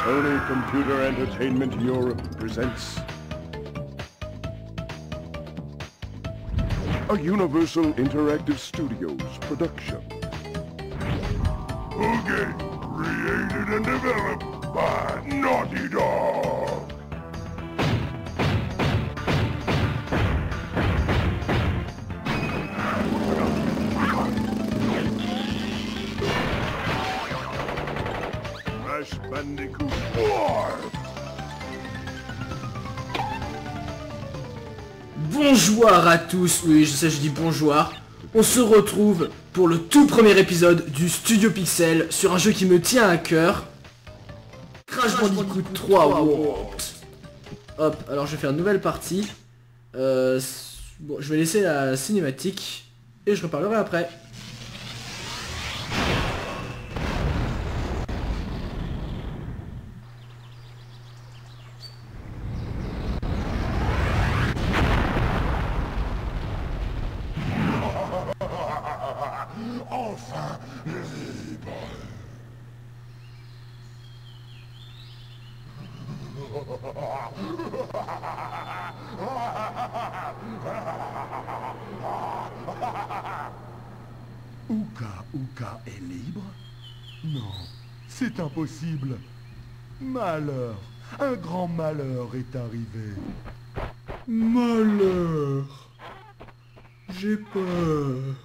Sony Computer Entertainment Europe presents a Universal Interactive Studios production. A game created and developed by Naughty Dog. Crash Bandicoot 4. Bonjour à tous, oui je sais je dis bonjour. On se retrouve pour le tout premier épisode du Studio Pixel sur un jeu qui me tient à cœur. Crash Bandicoot 3 Warped. Hop, alors je vais faire une nouvelle partie. Bon, je vais laisser la cinématique et je reparlerai après. Enfin libre. Uka est libre? Non, c'est impossible. Malheur, un grand malheur est arrivé. Malheur. J'ai peur.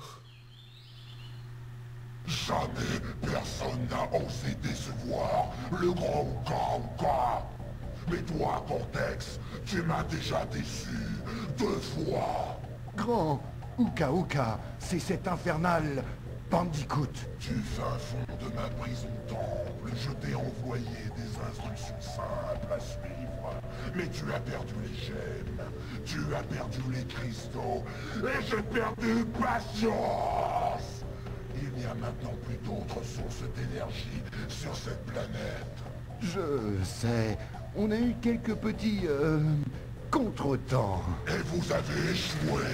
Jamais personne n'a osé décevoir le grand Uka. Mais toi, Cortex, tu m'as déjà déçu 2 fois. Grand Uka, c'est cet infernal Bandicoot. Du fin fond de ma prison temple, je t'ai envoyé des instructions simples à suivre. Mais tu as perdu les gemmes, tu as perdu les cristaux, et j'ai perdu patience. Il n'y a maintenant plus d'autres sources d'énergie sur cette planète. Je sais, on a eu quelques petits contretemps. Et vous avez échoué.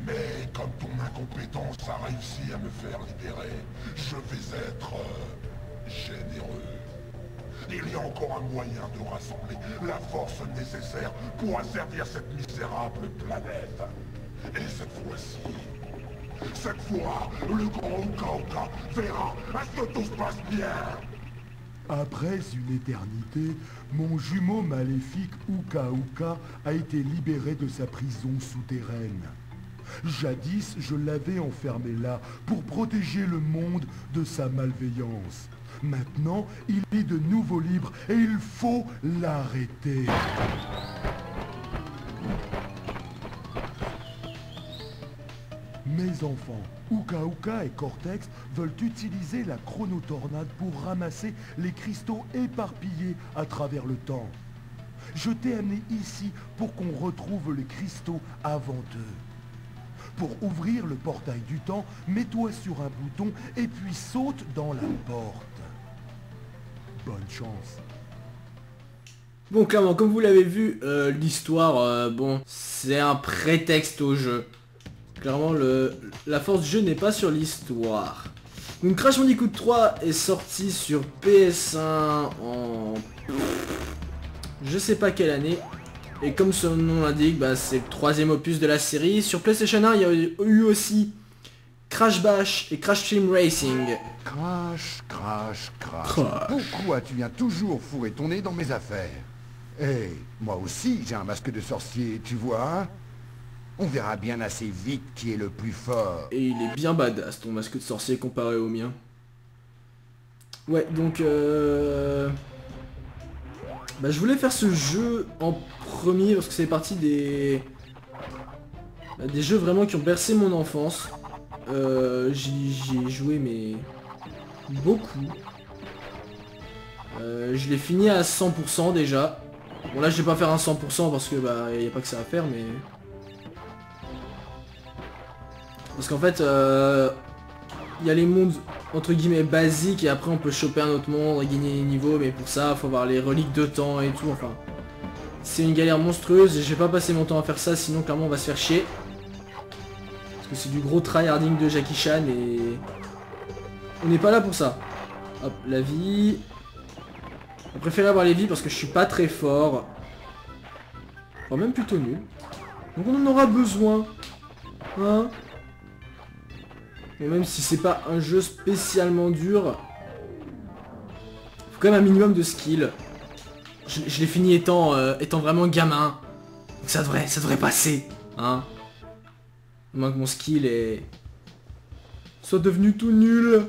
Mais comme ton incompétence a réussi à me faire libérer, je vais être généreux. Il y a encore un moyen de rassembler la force nécessaire pour asservir cette misérable planète. Et cette fois, le grand Uka verra à ce que tout se passe bien. Après une éternité, mon jumeau maléfique Uka a été libéré de sa prison souterraine. Jadis, je l'avais enfermé là pour protéger le monde de sa malveillance. Maintenant, il est de nouveau libre et il faut l'arrêter. Mes enfants, Uka et Cortex veulent utiliser la chronotornade pour ramasser les cristaux éparpillés à travers le temps. Je t'ai amené ici pour qu'on retrouve les cristaux avant eux. Pour ouvrir le portail du temps, mets-toi sur un bouton et puis saute dans la porte. Bonne chance. Bon clairement comme vous l'avez vu, l'histoire, bon, c'est un prétexte au jeu. Clairement la force du jeu n'est pas sur l'histoire. Donc Crash Bandicoot 3 est sorti sur PS1 en... je sais pas quelle année. Et comme son nom l'indique, bah, c'est le 3e opus de la série. Sur PlayStation 1, il y a eu aussi Crash Bash et Crash Team Racing. Crash. Pourquoi tu viens toujours fourrer ton nez dans mes affaires? Eh, moi aussi j'ai un masque de sorcier, tu vois? On verra bien assez vite qui est le plus fort. Et il est bien badass ton masque de sorcier comparé au mien. Ouais, donc bah, je voulais faire ce jeu en premier parce que c'est parti des jeux vraiment qui ont bercé mon enfance. J'y ai joué mais beaucoup. Je l'ai fini à 100% déjà. Bon là je vais pas faire un 100% parce que bah y a pas que ça à faire mais... Parce qu'en fait il y a les mondes entre guillemets basiques et après on peut choper un autre monde et gagner des niveaux, mais pour ça faut avoir les reliques de temps et tout, enfin c'est une galère monstrueuse et je vais pas passer mon temps à faire ça sinon clairement on va se faire chier. Parce que c'est du gros tryharding de Jackie Chan et on n'est pas là pour ça. Hop, la vie. Je préfère avoir les vies parce que je suis pas très fort. Enfin, même plutôt nul. Donc on en aura besoin. Hein? Et même si c'est pas un jeu spécialement dur, faut quand même un minimum de skill. Je l'ai fini étant vraiment gamin. Donc ça devrait passer. Hein? À moins que mon skill soit devenu tout nul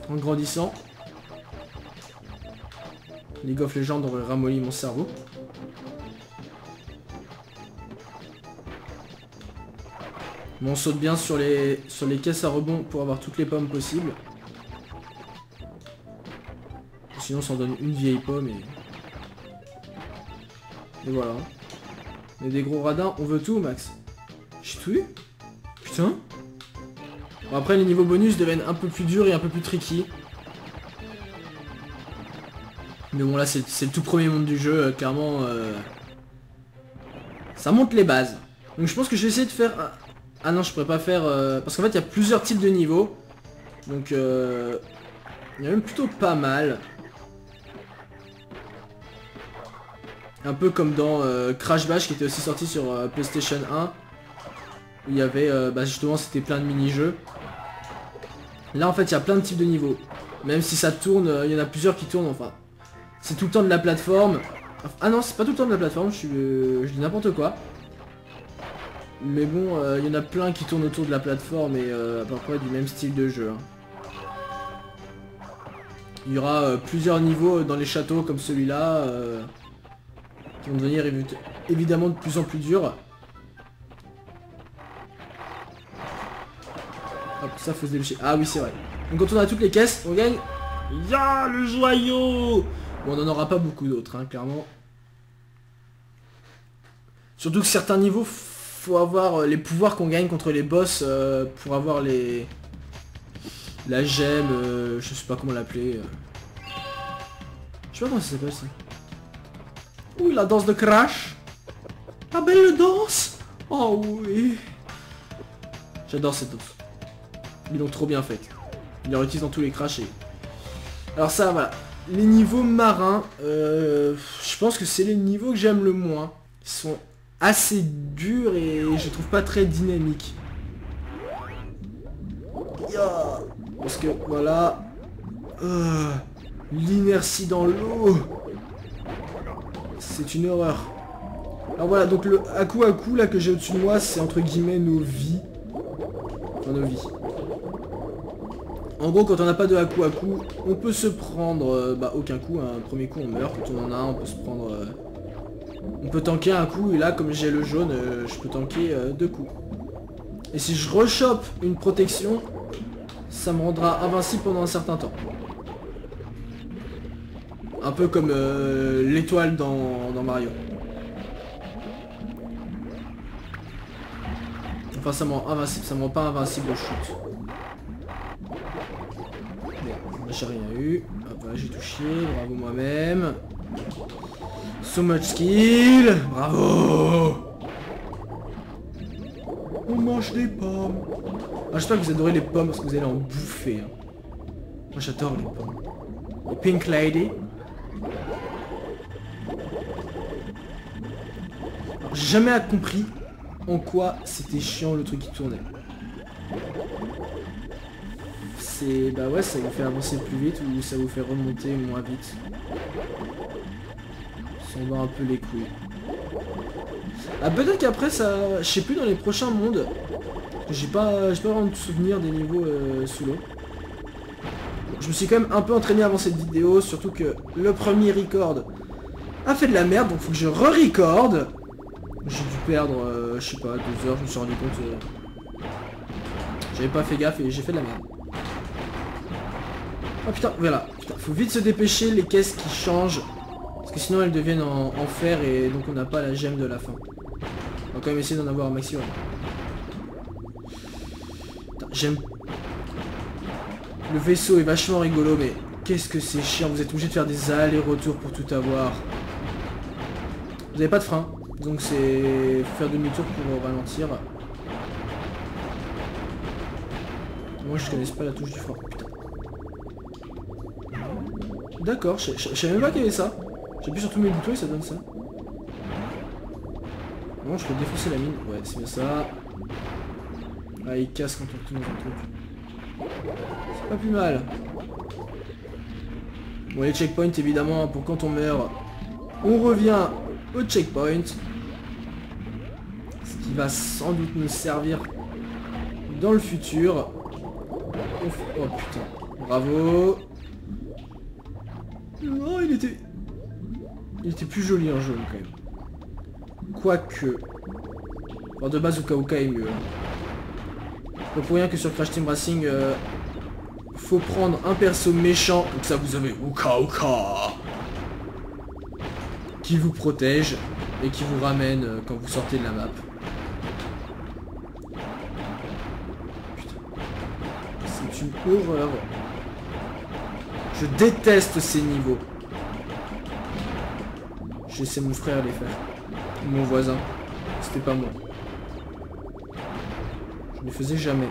en grandissant. League of Legends aurait ramolli mon cerveau. Bon, on saute bien sur les caisses à rebond pour avoir toutes les pommes possibles. Sinon ça en donne une vieille pomme et voilà. On est des gros radins, on veut tout Max. J'ai tout eu? Putain. Bon, après les niveaux bonus deviennent un peu plus durs et un peu plus tricky. Mais bon là c'est le tout premier monde du jeu, clairement ça monte les bases. Donc je pense que je vais essayer de faire... Ah non, je pourrais pas faire... Parce qu'en fait il y a plusieurs types de niveaux. Donc il y a même plutôt pas mal. Un peu comme dans Crash Bash qui était aussi sorti sur PlayStation 1. Où il y avait... justement c'était plein de mini-jeux. Là en fait il y a plein de types de niveaux. Même si ça tourne, il y en a plusieurs qui tournent enfin. C'est tout le temps de la plateforme. Ah non, c'est pas tout le temps de la plateforme, je dis n'importe quoi. Mais bon, il y en a plein qui tournent autour de la plateforme et à peu près du même style de jeu. Hein. Il y aura plusieurs niveaux dans les châteaux comme celui-là qui vont devenir évidemment de plus en plus durs. Hop, ça faut se dépêcher. Ah oui, c'est vrai. Donc quand on a toutes les caisses, on gagne. Ya, le joyau! Bon, on n'en aura pas beaucoup d'autres, hein, clairement. Surtout que certains niveaux, faut avoir les pouvoirs qu'on gagne contre les boss pour avoir la gemme, je sais pas comment l'appeler. Je sais pas comment ça s'appelle ça. Ouh, la danse de Crash. La belle danse. Oh oui. J'adore cette danse. Ils l'ont trop bien faite. Ils la réutilisent dans tous les Crash et... Alors ça, voilà. Les niveaux marins, je pense que c'est les niveaux que j'aime le moins. Ils sont assez durs et je trouve pas très dynamiques. Parce que, voilà... l'inertie dans l'eau... C'est une horreur. Alors voilà, donc le à coup là que j'ai au-dessus de moi, c'est entre guillemets nos vies. Enfin, nos vies. En gros, quand on n'a pas de à coup, on peut se prendre aucun coup. Un premier coup, on meurt. Quand on en a un, on peut se prendre... on peut tanker un coup. Et là, comme j'ai le jaune, je peux tanker 2 coups. Et si je rechoppe une protection, ça me rendra invincible pendant un certain temps. Un peu comme l'étoile dans Mario. Enfin, ça me rend invincible. Ça me rend pas invincible au shoot. J'ai rien eu. Hop, j'ai touché. Bravo moi-même. So much skill. Bravo. On mange des pommes. Ah, j'espère que vous adorez les pommes parce que vous allez en bouffer. Hein. Moi j'adore les pommes. Les Pink Lady. J'ai jamais compris en quoi c'était chiant le truc qui tournait. Bah ouais, ça vous fait avancer plus vite ou ça vous fait remonter moins vite. Ça en bat un peu les couilles. Ah, peut-être qu'après ça... Je sais plus dans les prochains mondes. J'ai pas vraiment de souvenir des niveaux sous l'eau. Je me suis quand même un peu entraîné avant cette vidéo, surtout que le premier record a fait de la merde, donc faut que je re-record. J'ai dû perdre, je sais pas, 2 heures, je me suis rendu compte. J'avais pas fait gaffe et j'ai fait de la merde. Oh putain, voilà. Putain, faut vite se dépêcher, les caisses qui changent. Parce que sinon elles deviennent en fer et donc on n'a pas la gemme de la fin. On va quand même essayer d'en avoir un maximum. J'aime... Le vaisseau est vachement rigolo, mais qu'est-ce que c'est chiant. Vous êtes obligé de faire des allers-retours pour tout avoir. Vous n'avez pas de frein. Donc c'est faire demi-tour pour ralentir. Moi je connais pas la touche du frein. Putain. D'accord, je savais même pas qu'il y avait ça. J'appuie sur tous mes boutons et ça donne ça. Non, je peux défoncer la mine. Ouais, c'est bien ça. Ah, il casse quand on retourne dans un truc. C'est pas plus mal. Bon, les checkpoints, évidemment, pour quand on meurt, on revient au checkpoint. Ce qui va sans doute nous servir dans le futur. Oh putain. Bravo. Oh, il était plus joli en jaune quand même. Quoique. Enfin, de base, Uka Uka est mieux. Pas pour rien que sur Crash Team Racing, faut prendre un perso méchant. Donc ça, vous avez Uka Uka qui vous protège et qui vous ramène quand vous sortez de la map. Putain. C'est une horreur. Je déteste ces niveaux. Je laissais mon frère les faire. Mon voisin. C'était pas moi. Je ne les faisais jamais.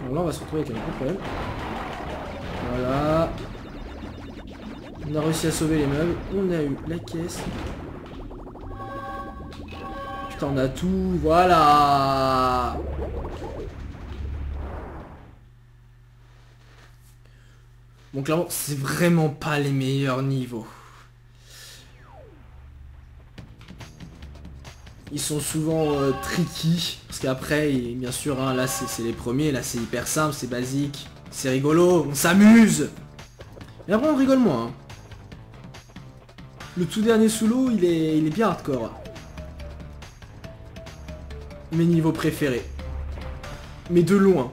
Alors là, on va se retrouver avec un gros problème. Voilà. On a réussi à sauver les meubles. On a eu la caisse. Putain, on a tout. Voilà. Bon, clairement, c'est vraiment pas les meilleurs niveaux. Ils sont souvent tricky. Parce qu'après, bien sûr, hein, là, c'est les premiers. Là, c'est hyper simple, c'est basique. C'est rigolo, on s'amuse. Mais après, on rigole moins. Hein. Le tout dernier sous l'eau, il est bien hardcore. Mes niveaux préférés. Mais de loin.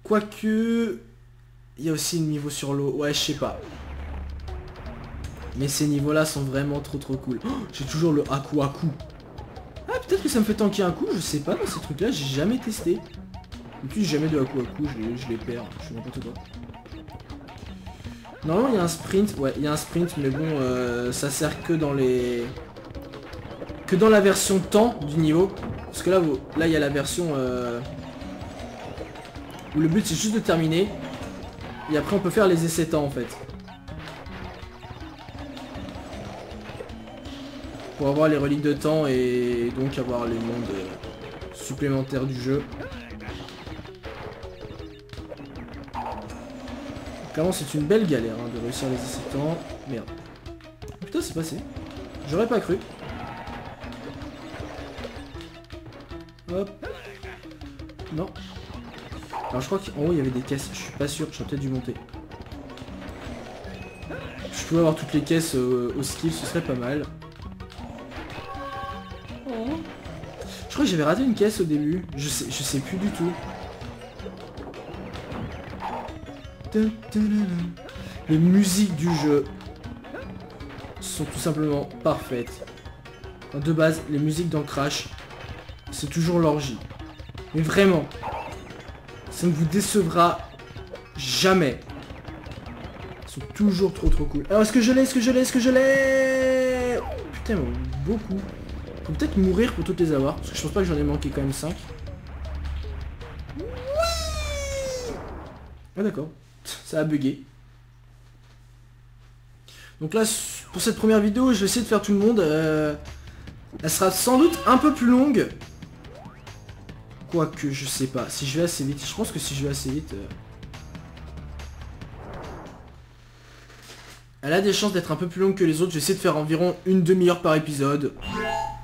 Quoique... Il y a aussi le niveau sur l'eau. Ouais, je sais pas. Mais ces niveaux-là sont vraiment trop cool. Oh, j'ai toujours le Aku Aku. Ah, peut-être que ça me fait tanker un coup, je sais pas, dans ces trucs-là, j'ai jamais testé. En plus, j'ai jamais de Aku Aku, je les perds, je fais n'importe quoi. Normalement, il y a un sprint, ouais, il y a un sprint, mais bon, ça sert que dans les... Que dans la version temps du niveau. Parce que là, il y a la version... Où le but, c'est juste de terminer. Et après, on peut faire les essais temps, en fait. Pour avoir les reliques de temps et donc avoir les mondes supplémentaires du jeu. Clairement, c'est une belle galère hein, de réussir les essais de temps. Merde. Putain, c'est passé. J'aurais pas cru. Hop. Non. Alors je crois qu'en haut il y avait des caisses. Je suis pas sûr, j'aurais peut-être dû monter. Je pouvais avoir toutes les caisses au skill, ce serait pas mal. Je crois que j'avais raté une caisse au début. Je sais plus du tout. Les musiques du jeu sont tout simplement parfaites. De base, les musiques dans Crash, c'est toujours l'orgie. Mais vraiment, ça ne vous décevra jamais. Ils sont toujours trop cool. Alors est-ce que je l'ai Putain, beaucoup. Faut peut-être mourir pour toutes les avoir, parce que je pense pas que j'en ai manqué quand même 5. Oui. Ah d'accord, ça a bugué. Donc là, pour cette première vidéo, je vais essayer de faire tout le monde. Elle sera sans doute un peu plus longue. Quoique, je sais pas. Si je vais assez vite, je pense que si je vais assez vite... Elle a des chances d'être un peu plus longue que les autres. J'essaie de faire environ une demi-heure par épisode.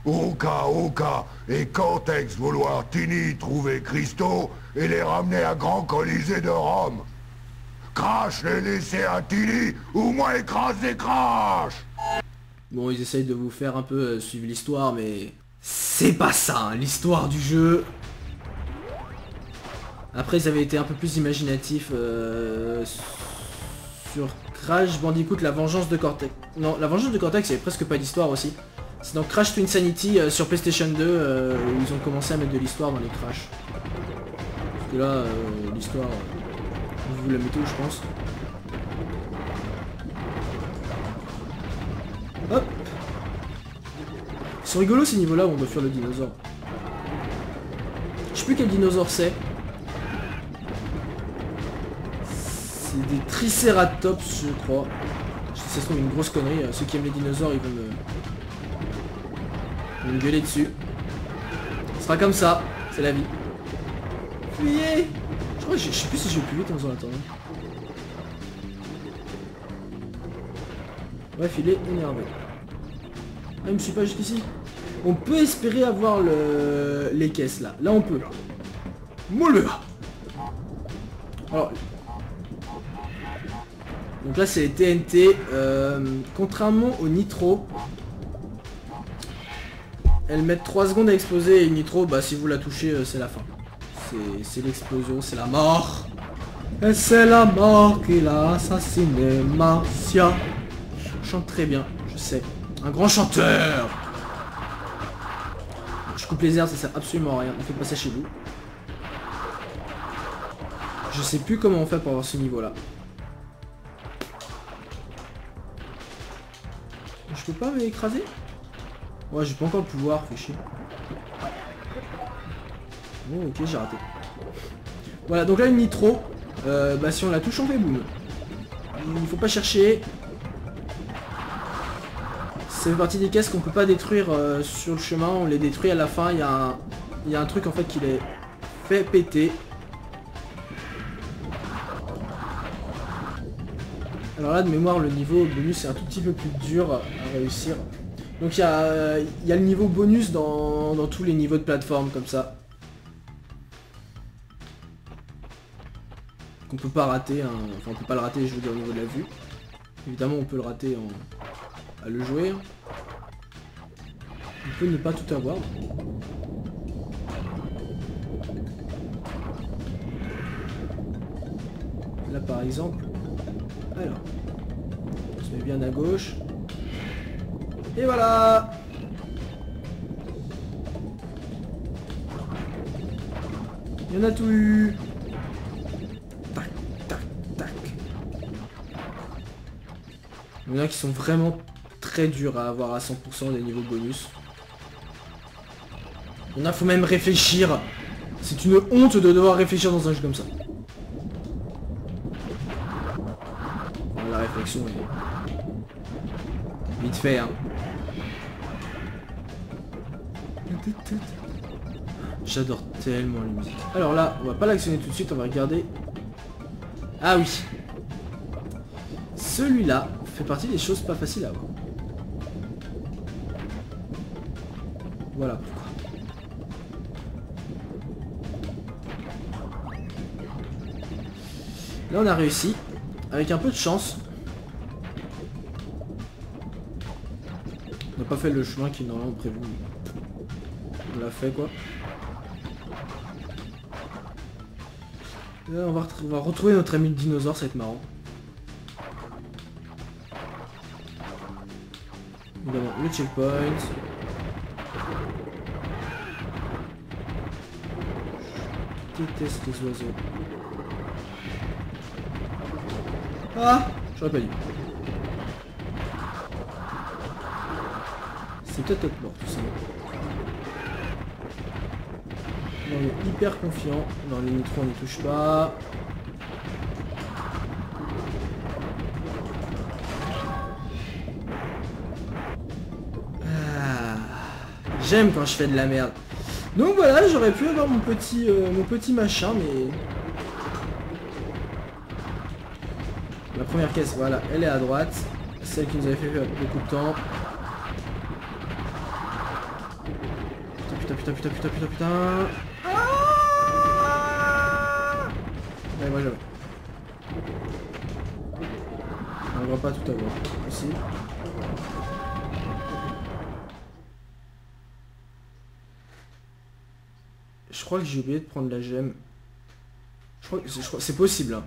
Uka et Cortex vouloir Tiny trouver Christo et les ramener à Grand Colisée de Rome. Crash les laisser à Tiny ou moi écraser Crash. Bon, ils essayent de vous faire un peu suivre l'histoire, mais... C'est pas ça, hein, l'histoire du jeu. Après, ils avaient été un peu plus imaginatifs sur Crash Bandicoot, la vengeance de Cortex. Non, la vengeance de Cortex, il y avait presque pas d'histoire aussi. C'est dans Crash to Insanity sur PlayStation 2 où ils ont commencé à mettre de l'histoire dans les Crash. Parce que là, l'histoire, vous la mettez où je pense. Hop. Ils sont rigolos ces niveaux là où on doit fuir le dinosaure. Je sais plus quel dinosaure c'est. C'est des tricératops, je crois. Ça se trouve une grosse connerie. Ceux qui aiment les dinosaures, ils vont me gueuler dessus. Ce sera comme ça, c'est la vie. Fuyez! Je sais plus si je vais plus vite en attendant. Bref, il est énervé. Ah, il me suit pas jusqu'ici. On peut espérer avoir les caisses là. Là on peut. Moule. Alors. Donc là c'est les TNT. Contrairement au nitro. Elles mettent 3 secondes à exploser et une nitro, bah si vous la touchez, c'est la fin. C'est l'explosion, c'est la mort. Et c'est la mort qui l'a assassiné, Marcia. Je chante très bien, je sais. Un grand chanteur. Je coupe les airs, ça sert absolument à rien. On fait pas ça chez vous. Je sais plus comment on fait pour avoir ce niveau là. Je peux pas m'écraser? Ouais, j'ai pas encore le pouvoir, fait chier. Oh, ok, j'ai raté. Voilà, donc là une nitro. Bah si on la touche, on fait boum. Il faut pas chercher. Ça fait partie des caisses qu'on peut pas détruire sur le chemin. On les détruit à la fin. Il y a un truc en fait qui les fait péter. Alors là de mémoire le niveau bonus est un tout petit peu plus dur à réussir. Donc il y a le niveau bonus dans tous les niveaux de plateforme comme ça. Qu'on peut pas rater, hein. Enfin on peut pas le rater je veux dire au niveau de la vue. Évidemment on peut le rater à le jouer. On peut ne pas tout avoir. Là par exemple. Alors. On se met bien à gauche. Et voilà. Il y en a tout eu. Tac, tac, tac. Il y en a qui sont vraiment très durs à avoir à 100% des niveaux bonus. Il y en a, faut même réfléchir. C'est une honte de devoir réfléchir dans un jeu comme ça. Bon, la réflexion est vite fait, hein. J'adore tellement la musique. Alors là, on va pas l'actionner tout de suite, on va regarder. Ah oui. Celui-là fait partie des choses pas faciles à avoir. Voilà pourquoi. Là on a réussi. Avec un peu de chance. On n'a pas fait le chemin qui est normalement prévu. On l'a fait quoi. Là, on va retrouver notre ami le dinosaure, ça va être marrant. Évidemment, le checkpoint. Je déteste les oiseaux. Ah, j'aurais pas dit. C'est peut-être notre mort tout ça. On est hyper confiant. Dans les nitros on n'y touche pas. Ah, j'aime quand je fais de la merde. Donc voilà, j'aurais pu avoir mon petit machin, mais... La première caisse, voilà, elle est à droite. Celle qui nous avait fait beaucoup de temps. Putain. Ouais, moi j'avais. On ne va pas tout avoir. Ici. Je crois que j'ai oublié de prendre la gemme. Je crois que c'est possible. Hein.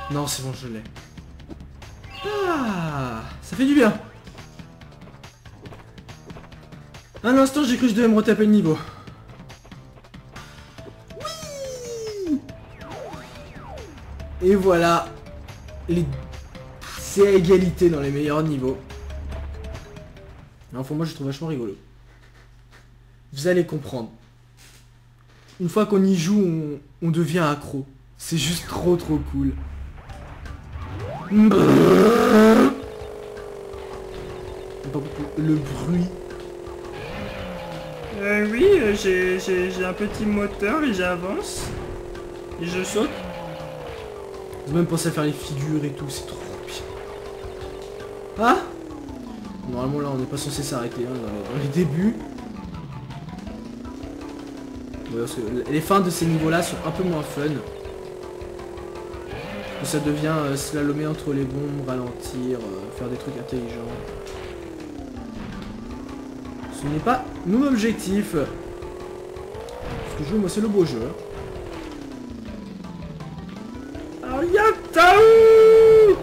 Non, c'est bon, je l'ai. Ah, ça fait du bien. Un instant, j'ai cru que je devais me retaper le niveau. Oui. Et voilà. C'est à égalité dans les meilleurs niveaux. Enfin, moi, je trouve vachement rigolo. Vous allez comprendre. Une fois qu'on y joue, on devient accro. C'est juste trop cool. Le bruit. Oui, j'ai un petit moteur et j'avance. Et je saute. J'ai même pensé à faire les figures et tout, c'est trop bien. Ah! Normalement là on n'est pas censé s'arrêter hein, dans les débuts. Ouais, parce que les fins de ces niveaux là sont un peu moins fun. Ça devient slalomer entre les bombes, ralentir, faire des trucs intelligents. Ce n'est pas mon objectif. Ce que je veux moi c'est le beau jeu. Ariataou!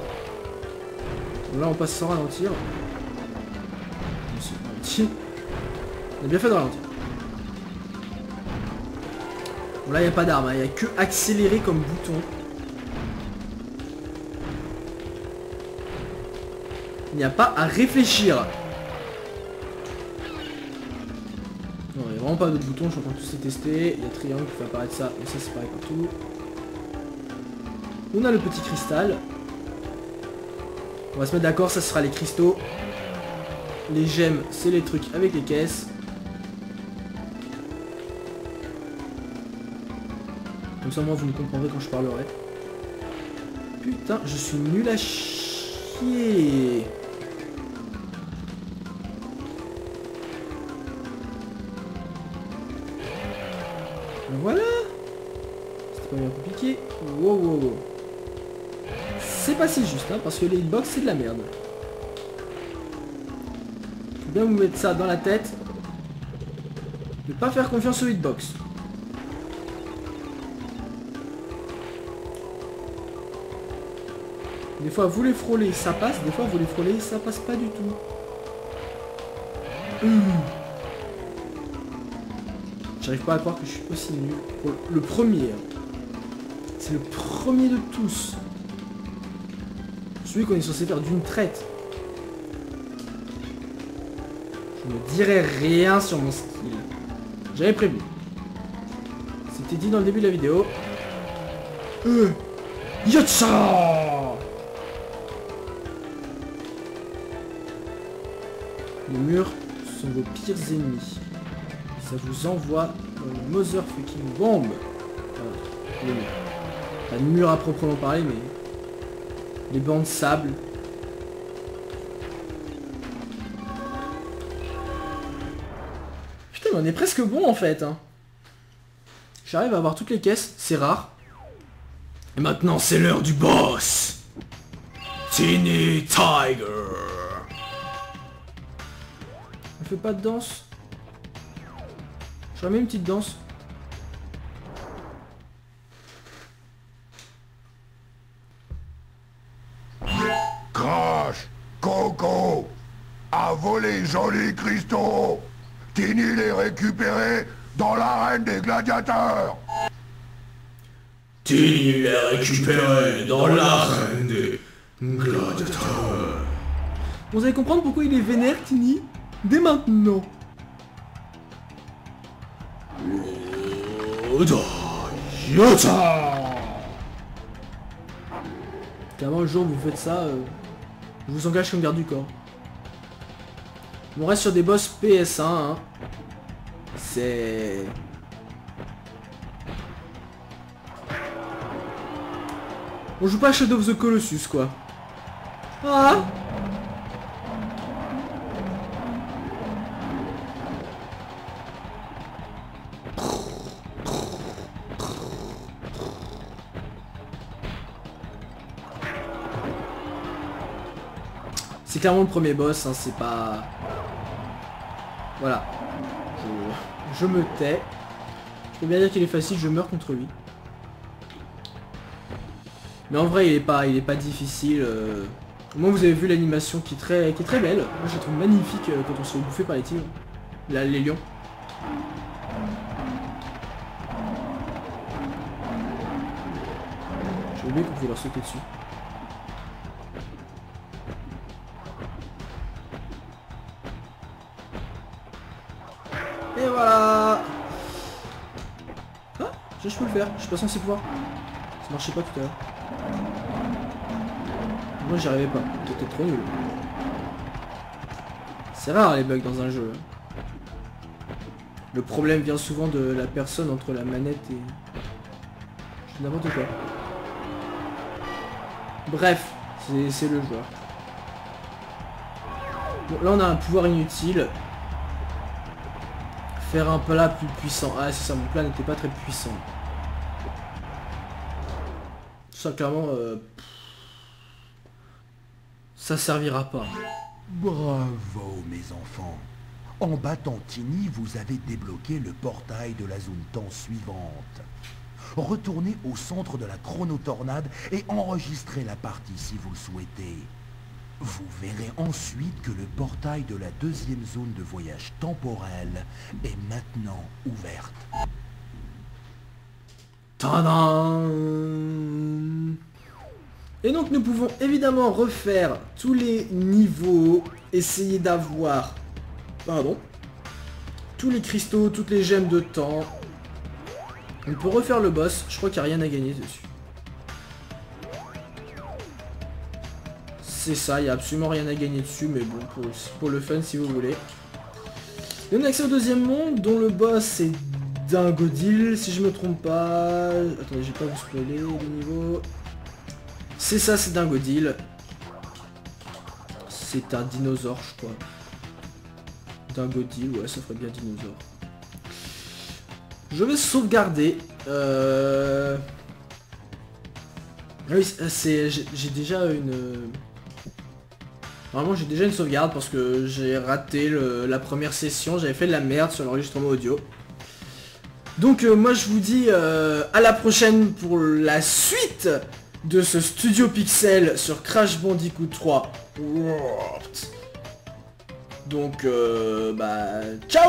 Bon, là on passe sans ralentir. On a bien fait de ralentir. Bon là il n'y a pas d'arme, il n'y a que accélérer comme bouton. Il n'y a pas à réfléchir. Non, il n'y a vraiment pas d'autres boutons, je suis en train de tous les tester. Il y a triangle qui fait apparaître ça, mais ça c'est pareil partout. On a le petit cristal. On va se mettre d'accord, ça sera les cristaux. Les gemmes, c'est les trucs avec les caisses. Comme ça, moi, vous me comprendrez quand je parlerai. Putain, je suis nul à chier. Voilà. C'était pas bien compliqué. Wow. C'est pas si juste, hein, parce que les hitbox, c'est de la merde. Faut bien vous mettre ça dans la tête. Ne pas faire confiance aux hitbox. Des fois, vous les frôlez, ça passe. Des fois, vous les frôlez, ça passe pas du tout. J'arrive pas à croire que je suis aussi nul. Pour le premier. C'est le premier de tous. Celui qu'on est censé faire d'une traite. Je ne dirai rien sur mon skill. J'avais prévu. C'était dit dans le début de la vidéo. Yatcha! Les murs sont vos pires ennemis. Ça vous envoie dans le motherfucking bombe. Voilà, les murs. Pas de mur à proprement parler, mais les bancs de sable. Putain, mais on est presque bon en fait. Hein. J'arrive à avoir toutes les caisses, c'est rare. Et maintenant, c'est l'heure du boss. Teeny Tiger. On fait pas de danse. Je remets une petite danse. Crash, Coco, a volé jolis cristaux. Tini les récupérer dans l'arène des gladiateurs. Tini les récupéré dans l'arène des gladiateurs. Vous allez comprendre pourquoi il est vénère, Tini, dès maintenant. Clairement, le jour où vous faites ça, je vous engage comme garde du corps. On reste sur des boss PS1. Hein. C'est... On joue pas à Shadow of the Colossus, quoi. Ah! C'est clairement le premier boss, hein, c'est pas... Voilà. Je me tais. Je peux bien dire qu'il est facile, je meurs contre lui. Mais en vrai, il est pas difficile. Au moins, vous avez vu l'animation qui est très belle. Moi, je la trouve magnifique quand on se fait bouffer par les tigres. Là, les lions. J'ai oublié qu'on pouvait leur sauter dessus. Et voilà. Ah, je peux le faire. Je suis pas censé pouvoir. Ça marchait pas tout à l'heure. Moi j'y arrivais pas, t'étais trop nul. C'est rare les bugs dans un jeu. Le problème vient souvent de la personne entre la manette et... Je dis n'importe quoi. Bref, c'est le joueur. Bon, là on a un pouvoir inutile. Faire un plat plus puissant. Ah c'est ça, mon plat n'était pas très puissant. Ça clairement... ça servira pas. Bravo mes enfants. En battant Tiny, vous avez débloqué le portail de la zone temps suivante. Retournez au centre de la chronotornade et enregistrez la partie si vous le souhaitez. Vous verrez ensuite que le portail de la deuxième zone de voyage temporel est maintenant ouverte. Tadam! Et donc nous pouvons évidemment refaire tous les niveaux, essayer d'avoir, tous les cristaux, toutes les gemmes de temps. On peut refaire le boss, je crois qu'il n'y a rien à gagner dessus. C'est ça, il n'y a absolument rien à gagner dessus, mais bon, pour le fun si vous voulez. Et on a accès au deuxième monde, dont le boss est Dingodil, si je me trompe pas. Attendez, j'ai pas vous spoiler les niveaux. C'est ça, c'est Dingodil. C'est un dinosaure, je crois. Dingodil, ouais, ça ferait bien dinosaure. Je vais sauvegarder. Ah oui, j'ai déjà une... Normalement j'ai déjà une sauvegarde parce que j'ai raté la première session, j'avais fait de la merde sur l'enregistrement audio. Donc moi je vous dis à la prochaine pour la suite de ce Studio Pixel sur Crash Bandicoot 3. Donc bah ciao.